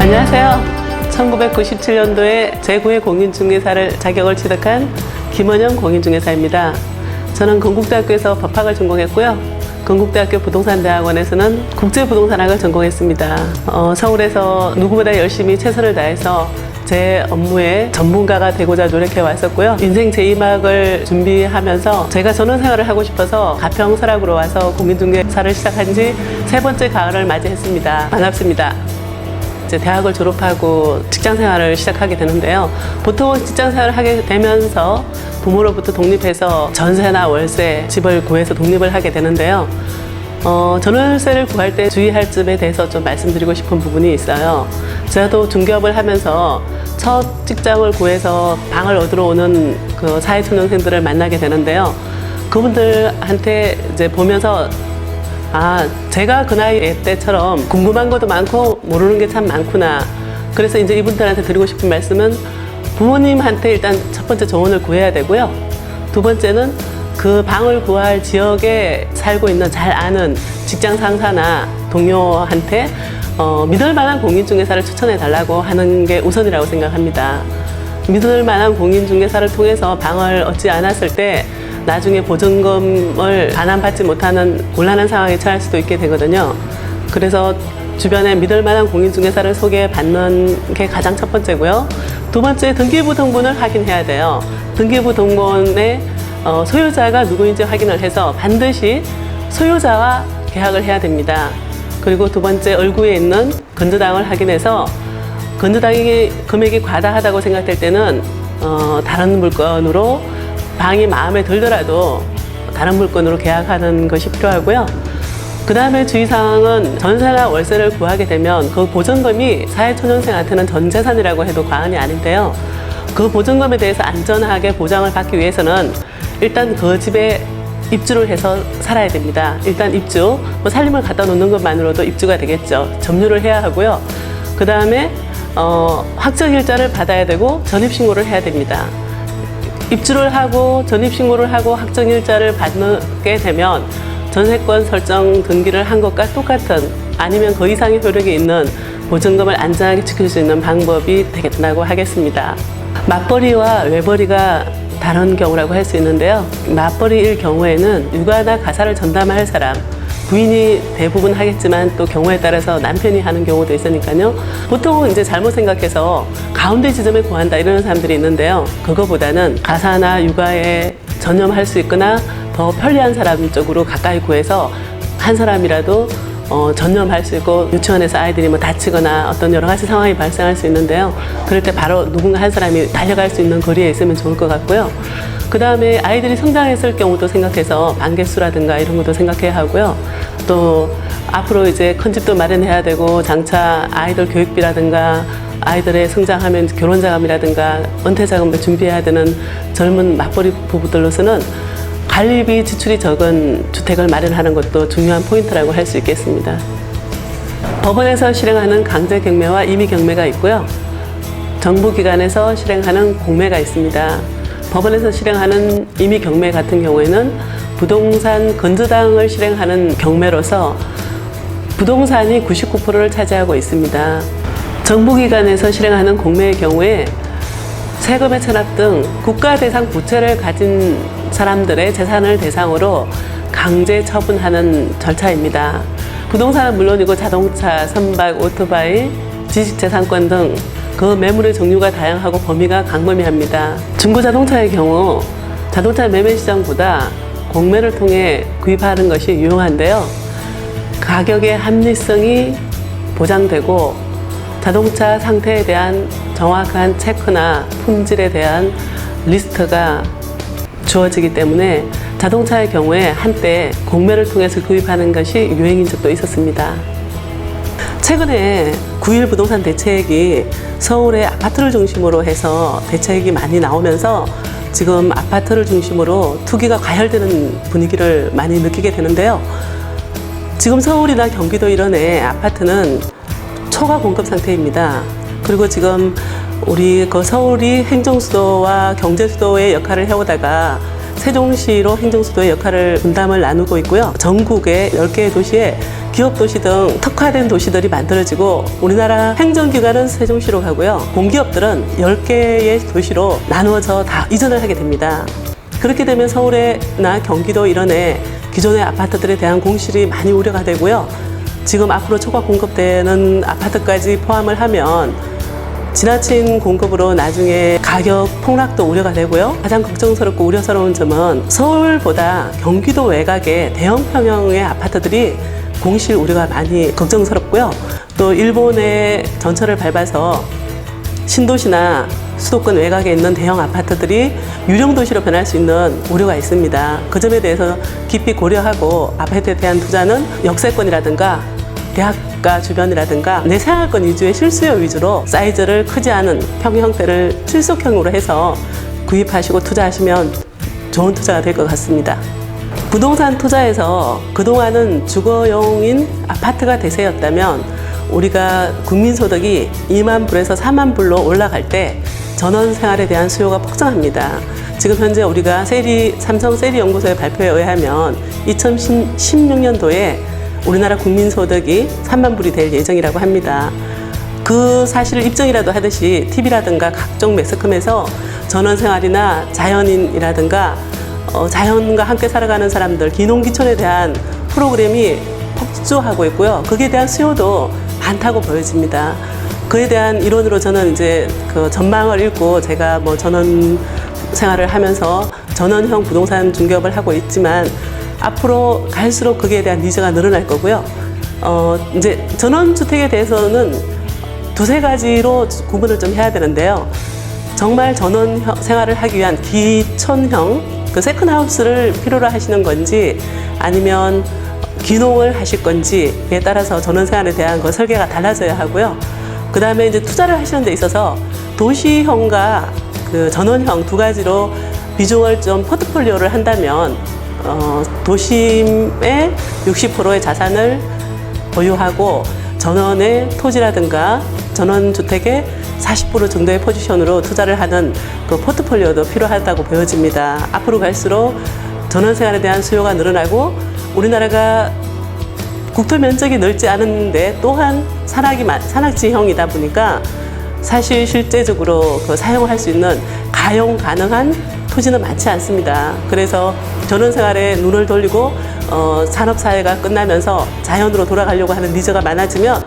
안녕하세요. 1997년도에 제9회 공인중개사를 자격을 취득한 김원영 공인중개사입니다. 저는 건국대학교에서 법학을 전공했고요. 건국대학교 부동산대학원에서는 국제부동산학을 전공했습니다. 서울에서 누구보다 열심히 최선을 다해서 제 업무의 전문가가 되고자 노력해 왔었고요. 인생 제2막을 준비하면서 제가 전원생활을 하고 싶어서 가평 설악으로 와서 공인중개사를 시작한 지 3번째 가을을 맞이했습니다. 반갑습니다. 이제 대학을 졸업하고 직장생활을 시작하게 되는데요. 보통 직장생활을 하게 되면서 부모로부터 독립해서 전세나 월세, 집을 구해서 독립을 하게 되는데요. 전월세를 구할 때 주의할 점에 대해서 좀 말씀드리고 싶은 부분이 있어요. 저도 중개업을 하면서 첫 직장을 구해서 방을 얻으러 오는 그 사회초년생들을 만나게 되는데요. 그분들한테 이제 보면서 제가 그 나이 때처럼 궁금한 것도 많고 모르는 게 참 많구나. 그래서 이제 이분들한테 드리고 싶은 말씀은 부모님한테 일단 첫 번째 정원을 구해야 되고요. 두 번째는 그 방을 구할 지역에 살고 있는 잘 아는 직장 상사나 동료한테 믿을 만한 공인중개사를 추천해 달라고 하는 게 우선이라고 생각합니다. 믿을 만한 공인중개사를 통해서 방을 얻지 않았을 때 나중에 보증금을 반환받지 못하는 곤란한 상황에 처할 수도 있게 되거든요. 그래서 주변에 믿을 만한 공인중개사를 소개받는 게 가장 첫 번째고요. 두 번째, 등기부 등본을 확인해야 돼요. 등기부 등본의 소유자가 누구인지 확인을 해서 반드시 소유자와 계약을 해야 됩니다. 그리고 두 번째, 얼구에 있는 건조당을 확인해서 건조당이 금액이 과다하다고 생각될 때는 다른 물건으로 방이 마음에 들더라도 다른 물건으로 계약하는 것이 필요하고요. 그 다음에 주의사항은 전세나 월세를 구하게 되면 그 보증금이 사회초년생한테는 전 재산이라고 해도 과언이 아닌데요. 그 보증금에 대해서 안전하게 보장을 받기 위해서는 일단 그 집에 입주를 해서 살아야 됩니다. 일단 입주, 살림을 갖다 놓는 것만으로도 입주가 되겠죠. 점유를 해야 하고요. 그 다음에 확정일자를 받아야 되고 전입신고를 해야 됩니다. 입주를 하고 전입신고를 하고 확정일자를 받게 되면 전세권 설정 등기를 한 것과 똑같은 아니면 그 이상의 효력이 있는 보증금을 안전하게 지킬 수 있는 방법이 되겠다고 하겠습니다. 맞벌이와 외벌이가 다른 경우라고 할 수 있는데요. 맞벌이일 경우에는 육아나 가사를 전담할 사람, 부인이 대부분 하겠지만 또 경우에 따라서 남편이 하는 경우도 있으니까요. 보통은 이제 잘못 생각해서 가운데 지점에 구한다 이러는 사람들이 있는데요. 그거보다는 가사나 육아에 전념할 수 있거나 더 편리한 사람 쪽으로 가까이 구해서 한 사람이라도 전념할 수 있고, 유치원에서 아이들이 다치거나 어떤 여러 가지 상황이 발생할 수 있는데요. 그럴 때 바로 누군가 한 사람이 달려갈 수 있는 거리에 있으면 좋을 것 같고요. 그 다음에 아이들이 성장했을 경우도 생각해서 반개수라든가 이런 것도 생각해야 하고요. 또 앞으로 이제 큰 집도 마련해야 되고, 장차 아이들 교육비라든가 아이들의 성장하면 결혼자금이라든가 은퇴자금을 준비해야 되는 젊은 맞벌이 부부들로서는 관리비 지출이 적은 주택을 마련하는 것도 중요한 포인트라고 할 수 있겠습니다. 법원에서 실행하는 강제 경매와 임의 경매가 있고요. 정부기관에서 실행하는 공매가 있습니다. 법원에서 실행하는 임의 경매 같은 경우에는 부동산 건조당을 실행하는 경매로서 부동산이 99%를 차지하고 있습니다. 정부기관에서 실행하는 공매의 경우에 세금의 체납 등 국가 대상 부채를 가진 사람들의 재산을 대상으로 강제 처분하는 절차입니다. 부동산은 물론이고 자동차, 선박, 오토바이, 지식재산권 등 그 매물의 종류가 다양하고 범위가 광범위합니다. 중고자동차의 경우 자동차 매매 시장보다 공매를 통해 구입하는 것이 유용한데요. 가격의 합리성이 보장되고 자동차 상태에 대한 정확한 체크나 품질에 대한 리스트가 주어지기 때문에 자동차의 경우에 한때 공매를 통해서 구입하는 것이 유행인 적도 있었습니다. 최근에 9.1 부동산 대책이 서울의 아파트를 중심으로 해서 대책이 많이 나오면서 지금 아파트를 중심으로 투기가 과열되는 분위기를 많이 느끼게 되는데요. 지금 서울이나 경기도 일원의 아파트는 초과 공급 상태입니다. 그리고 지금 우리 서울이 행정수도와 경제수도의 역할을 해오다가 세종시로 행정수도의 역할을 분담을 나누고 있고요. 전국의 10개의 도시에 기업 도시 등 특화된 도시들이 만들어지고 우리나라 행정기관은 세종시로 가고요. 공기업들은 10개의 도시로 나누어져 다 이전을 하게 됩니다. 그렇게 되면 서울이나 경기도 이런에 기존의 아파트들에 대한 공실이 많이 우려가 되고요. 지금 앞으로 초과 공급되는 아파트까지 포함을 하면 지나친 공급으로 나중에 가격 폭락도 우려가 되고요. 가장 걱정스럽고 우려스러운 점은 서울보다 경기도 외곽의 대형 평형의 아파트들이 공실 우려가 많이 걱정스럽고요. 또 일본의 전철을 밟아서 신도시나 수도권 외곽에 있는 대형 아파트들이 유령 도시로 변할 수 있는 우려가 있습니다. 그 점에 대해서 깊이 고려하고 아파트에 대한 투자는 역세권이라든가 대학가 주변이라든가 내 생활권 위주의 실수요 위주로 사이즈를 크지 않은 평형 형태를 실속형으로 해서 구입하시고 투자하시면 좋은 투자가 될 것 같습니다. 부동산 투자에서 그동안은 주거용인 아파트가 대세였다면 우리가 국민소득이 2만 불에서 4만 불로 올라갈 때 전원 생활에 대한 수요가 폭증합니다. 지금 현재 우리가 삼성 세리연구소의 발표에 의하면 2016년도에 우리나라 국민소득이 3만 불이 될 예정이라고 합니다. 그 사실을 입증이라도 하듯이 TV라든가 각종 매스컴에서 전원생활이나 자연인이라든가 자연과 함께 살아가는 사람들, 기농기촌에 대한 프로그램이 폭주하고 있고요. 거기에 대한 수요도 많다고 보여집니다. 그에 대한 이론으로 저는 이제 그 전망을 읽고 제가 뭐 전원 생활을 하면서 전원형 부동산 중개업을 하고 있지만 앞으로 갈수록 거기에 대한 니즈가 늘어날 거고요. 이제 전원주택에 대해서는 두세 가지로 구분을 좀 해야 되는데요. 정말 전원 생활을 하기 위한 기촌형, 그 세컨하우스를 필요로 하시는 건지 아니면 기농을 하실 건지에 따라서 전원 생활에 대한 그 설계가 달라져야 하고요. 그 다음에 이제 투자를 하시는 데 있어서 도시형과 그 전원형 두 가지로 비중을 좀 포트폴리오를 한다면 도심의 60%의 자산을 보유하고 전원의 토지라든가 전원주택의 40% 정도의 포지션으로 투자를 하는 그 포트폴리오도 필요하다고 보여집니다. 앞으로 갈수록 전원생활에 대한 수요가 늘어나고 우리나라가 국토 면적이 넓지 않은데 또한 산악지형이다 보니까 사실 실제적으로 그 사용할 수 있는 가용 가능한 토지는 많지 않습니다. 그래서 전원생활에 눈을 돌리고 산업사회가 끝나면서 자연으로 돌아가려고 하는 니즈가 많아지면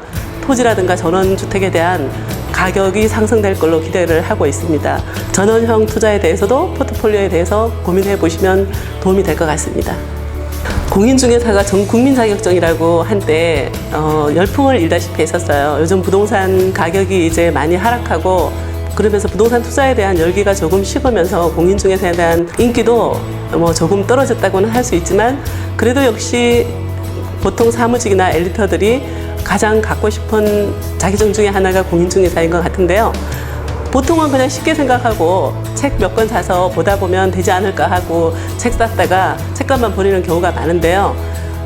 토지라든가 전원주택에 대한 가격이 상승될 걸로 기대를 하고 있습니다. 전원형 투자에 대해서도 포트폴리오에 대해서 고민해 보시면 도움이 될 것 같습니다. 공인중개사가 전 국민 자격증이라고 한때 열풍을 일다시피 했었어요. 요즘 부동산 가격이 이제 많이 하락하고 그러면서 부동산 투자에 대한 열기가 조금 식으면서 공인중개사에 대한 인기도 뭐 조금 떨어졌다고는 할 수 있지만 그래도 역시 보통 사무직이나 엘리트들이 가장 갖고 싶은 자격증 중에 하나가 공인중개사인 것 같은데요. 보통은 그냥 쉽게 생각하고 책 몇 권 사서 보다 보면 되지 않을까 하고 책 샀다가 책값만 버리는 경우가 많은데요.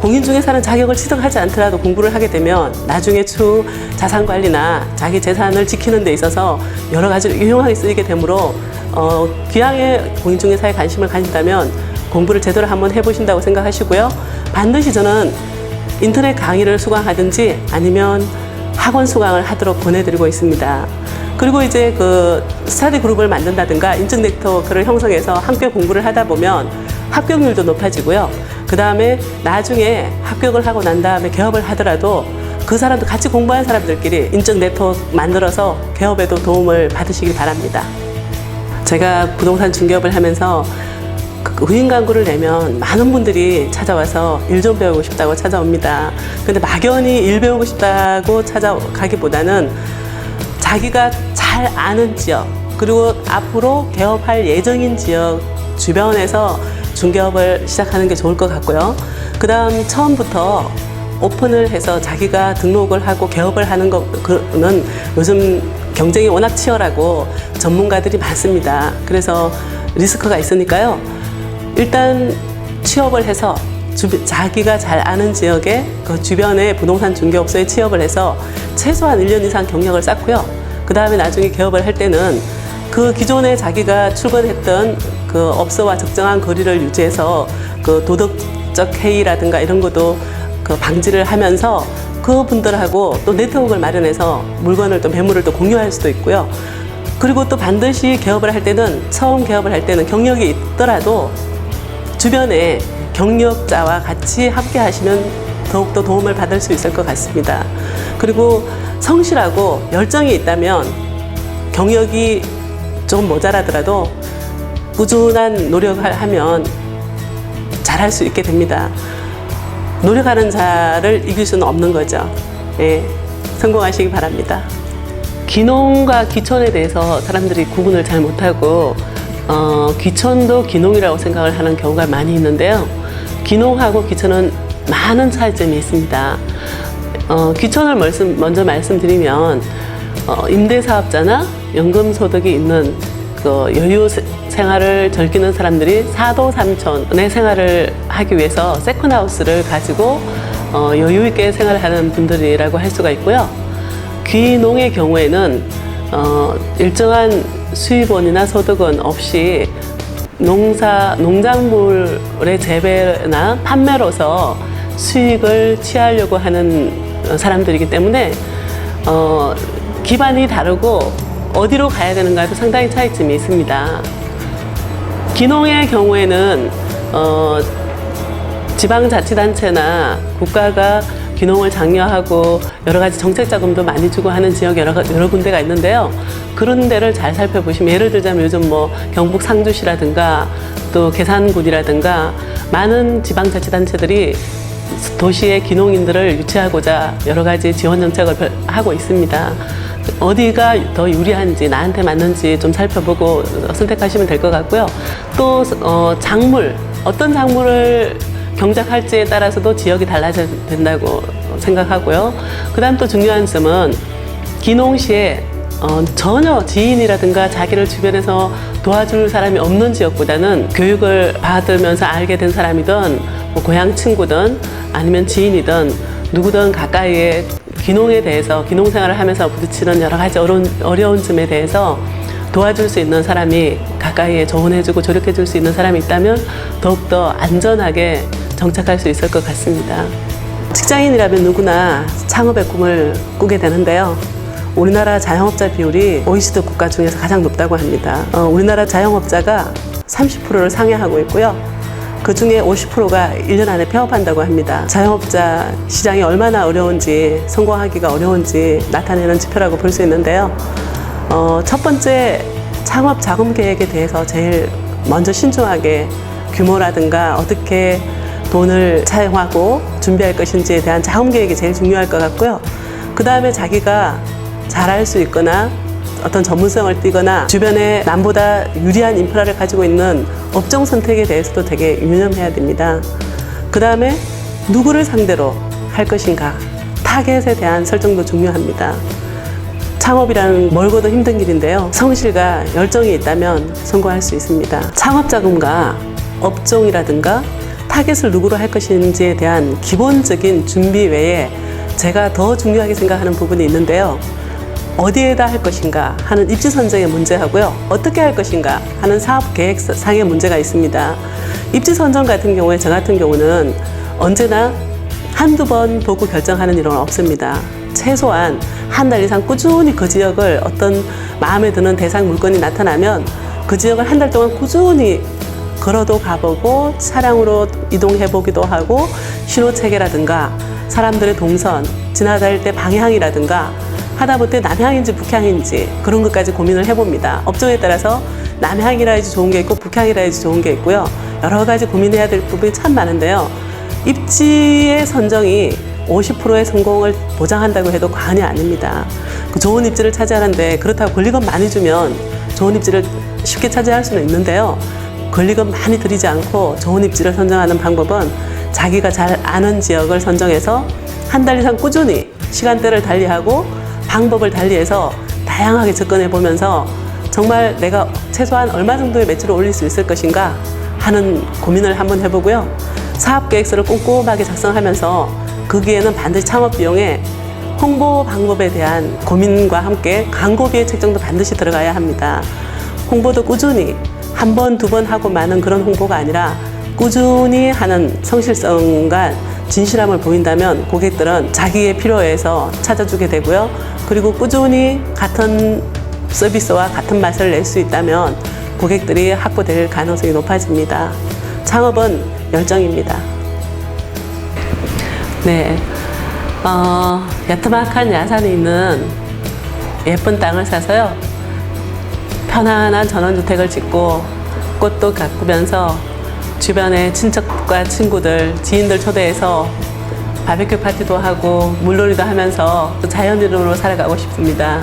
공인중개사는 자격을 취득하지 않더라도 공부를 하게 되면 나중에 추후 자산관리나 자기 재산을 지키는 데 있어서 여러 가지로 유용하게 쓰이게 되므로 기왕에 공인중개사에 관심을 가진다면 공부를 제대로 한번 해보신다고 생각하시고요. 반드시 저는 인터넷 강의를 수강하든지 아니면 학원 수강을 하도록 권해드리고 있습니다. 그리고 이제 그 스터디 그룹을 만든다든가 인증 네트워크를 형성해서 함께 공부를 하다 보면 합격률도 높아지고요. 그 다음에 나중에 합격을 하고 난 다음에 개업을 하더라도 그 사람도 같이 공부한 사람들끼리 인증 네트워크 만들어서 개업에도 도움을 받으시길 바랍니다. 제가 부동산 중개업을 하면서 후임 광고를 내면 많은 분들이 찾아와서 일 좀 배우고 싶다고 찾아옵니다. 근데 막연히 일 배우고 싶다고 찾아가기보다는 자기가 잘 아는 지역 그리고 앞으로 개업할 예정인 지역 주변에서 중개업을 시작하는 게 좋을 것 같고요. 그 다음 처음부터 오픈을 해서 자기가 등록을 하고 개업을 하는 거는 요즘 경쟁이 워낙 치열하고 전문가들이 많습니다. 그래서 리스크가 있으니까요. 일단 취업을 해서 자기가 잘 아는 지역의 그 주변의 부동산 중개업소에 취업을 해서 최소한 1년 이상 경력을 쌓고요. 그 다음에 나중에 개업을 할 때는 그 기존에 자기가 출근했던 그 업소와 적정한 거리를 유지해서 그 도덕적 해이라든가 이런 것도 그 방지를 하면서 그분들하고 또 네트워크를 마련해서 물건을 또 매물을 또 공유할 수도 있고요. 그리고 또 반드시 개업을 할 때는 처음 개업을 할 때는 경력이 있더라도 주변에 경력자와 같이 함께 하시면 더욱더 도움을 받을 수 있을 것 같습니다. 그리고 성실하고 열정이 있다면 경력이 좀 모자라더라도 꾸준한 노력을 하면 잘할 수 있게 됩니다. 노력하는 자를 이길 수는 없는 거죠. 예, 성공하시기 바랍니다. 기농과 기촌에 대해서 사람들이 구분을 잘 못하고 기촌도 기농이라고 생각을 하는 경우가 많이 있는데요. 기농하고 기촌은 많은 차이점이 있습니다. 기촌을 먼저 말씀드리면 임대사업자나 연금소득이 있는 그 여유 생활을 즐기는 사람들이 4도 3촌의 생활을 하기 위해서 세컨하우스를 가지고 여유 있게 생활하는 분들이라고 할 수가 있고요. 귀농의 경우에는 일정한 수입원이나 소득은 없이 농작물의 재배나 판매로서 수익을 취하려고 하는 사람들이기 때문에 기반이 다르고 어디로 가야 되는가도 상당히 차이점이 있습니다. 기농의 경우에는 지방자치단체나 국가가 귀농을 장려하고 여러 가지 정책 자금도 많이 주고 하는 지역이 여러 군데가 있는데요. 그런 데를 잘 살펴보시면 예를 들자면 요즘 뭐 경북 상주시라든가 또 계산군이라든가 많은 지방자치단체들이 도시의 귀농인들을 유치하고자 여러 가지 지원 정책을 하고 있습니다. 어디가 더 유리한지 나한테 맞는지 좀 살펴보고 선택하시면 될 것 같고요. 또 작물, 어떤 작물을 경작할지에 따라서도 지역이 달라져야 된다고 생각하고요. 그 다음 또 중요한 점은 귀농 시에 전혀 지인이라든가 자기를 주변에서 도와줄 사람이 없는 지역보다는 교육을 받으면서 알게 된 사람이든 뭐 고향 친구든 아니면 지인이든 누구든 가까이에 귀농에 대해서 귀농 생활을 하면서 부딪히는 여러 가지 어려운 점에 대해서 도와줄 수 있는 사람이 가까이에 조언해주고 조력해줄 수 있는 사람이 있다면 더욱더 안전하게 정착할 수 있을 것 같습니다. 직장인이라면 누구나 창업의 꿈을 꾸게 되는데요. 우리나라 자영업자 비율이 OECD 국가 중에서 가장 높다고 합니다. 우리나라 자영업자가 30%를 상회하고 있고요. 그 중에 50%가 1년 안에 폐업한다고 합니다. 자영업자 시장이 얼마나 어려운지, 성공하기가 어려운지 나타내는 지표라고 볼 수 있는데요. 첫 번째 창업 자금 계획에 대해서 제일 먼저 신중하게 규모라든가 어떻게 돈을 사용하고 준비할 것인지에 대한 자금 계획이 제일 중요할 것 같고요. 그 다음에 자기가 잘할 수 있거나 어떤 전문성을 띠거나 주변에 남보다 유리한 인프라를 가지고 있는 업종 선택에 대해서도 되게 유념해야 됩니다. 그 다음에 누구를 상대로 할 것인가, 타겟에 대한 설정도 중요합니다. 창업이라는 멀고도 힘든 길인데요. 성실과 열정이 있다면 성공할 수 있습니다. 창업 자금과 업종이라든가 타겟을 누구로 할 것인지에 대한 기본적인 준비 외에 제가 더 중요하게 생각하는 부분이 있는데요. 어디에다 할 것인가 하는 입지 선정의 문제하고요. 어떻게 할 것인가 하는 사업 계획상의 문제가 있습니다. 입지 선정 같은 경우에 저 같은 경우는 언제나 한두 번 보고 결정하는 일은 없습니다. 최소한 한 달 이상 꾸준히 그 지역을 어떤 마음에 드는 대상 물건이 나타나면 그 지역을 한 달 동안 꾸준히 걸어도 가보고 차량으로 이동해보기도 하고 신호체계라든가 사람들의 동선, 지나다닐 때 방향이라든가 하다못해 남향인지 북향인지 그런 것까지 고민을 해봅니다. 업종에 따라서 남향이라 해야지 좋은 게 있고 북향이라 해야지 좋은 게 있고요. 여러 가지 고민해야 될 부분이 참 많은데요. 입지의 선정이 50%의 성공을 보장한다고 해도 과언이 아닙니다. 그 좋은 입지를 차지하는데 그렇다고 권리금 많이 주면 좋은 입지를 쉽게 차지할 수는 있는데요. 권리금 많이 들이지 않고 좋은 입지를 선정하는 방법은 자기가 잘 아는 지역을 선정해서 한 달 이상 꾸준히 시간대를 달리하고 방법을 달리해서 다양하게 접근해 보면서 정말 내가 최소한 얼마 정도의 매출을 올릴 수 있을 것인가 하는 고민을 한번 해보고요. 사업계획서를 꼼꼼하게 작성하면서 거기에는 반드시 창업 비용에 홍보 방법에 대한 고민과 함께 광고비의 책정도 반드시 들어가야 합니다. 홍보도 꾸준히 한 번, 두 번 하고 마는 그런 홍보가 아니라 꾸준히 하는 성실성과 진실함을 보인다면 고객들은 자기의 필요에 의해서 찾아주게 되고요. 그리고 꾸준히 같은 서비스와 같은 맛을 낼 수 있다면 고객들이 확보될 가능성이 높아집니다. 창업은 열정입니다. 네, 야트막한 야산에 있는 예쁜 땅을 사서요. 편안한 전원주택을 짓고 꽃도 가꾸면서 주변의 친척과 친구들, 지인들 초대해서 바베큐 파티도 하고 물놀이도 하면서 자연인으로 살아가고 싶습니다.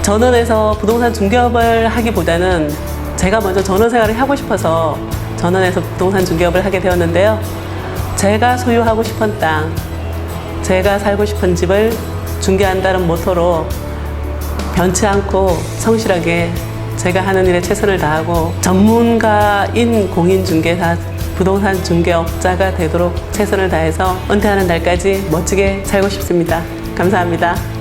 전원에서 부동산 중개업을 하기보다는 제가 먼저 전원 생활을 하고 싶어서 전원에서 부동산 중개업을 하게 되었는데요. 제가 소유하고 싶은 땅, 제가 살고 싶은 집을 중개한다는 모토로 변치 않고 성실하게 제가 하는 일에 최선을 다하고 전문가인 공인중개사, 부동산 중개업자가 되도록 최선을 다해서 은퇴하는 날까지 멋지게 살고 싶습니다. 감사합니다.